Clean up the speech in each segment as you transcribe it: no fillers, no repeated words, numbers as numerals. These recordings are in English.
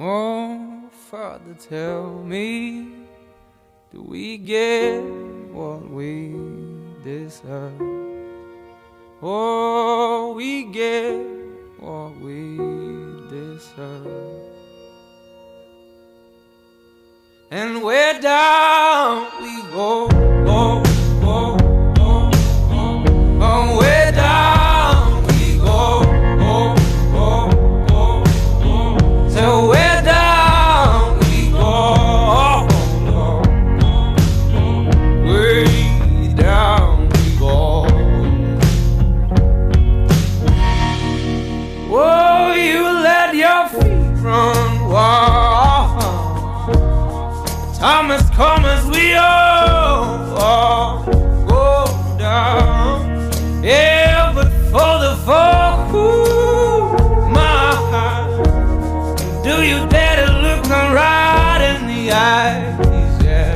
Oh, Father, tell me, do we get what we deserve? Oh, we get what we deserve. And where down we go, go, go, go, go. Oh, where down we go, go, go, go, go. So where down we go, go, go, way down we go. Oh, you let your feet run wild. Time has come as we all go down. Yeah, but for the fall, ooh, my heart, do you dare to look them right in the eyes? Yeah.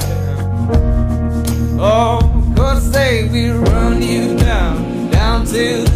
Oh, 'cause they we run you down, down to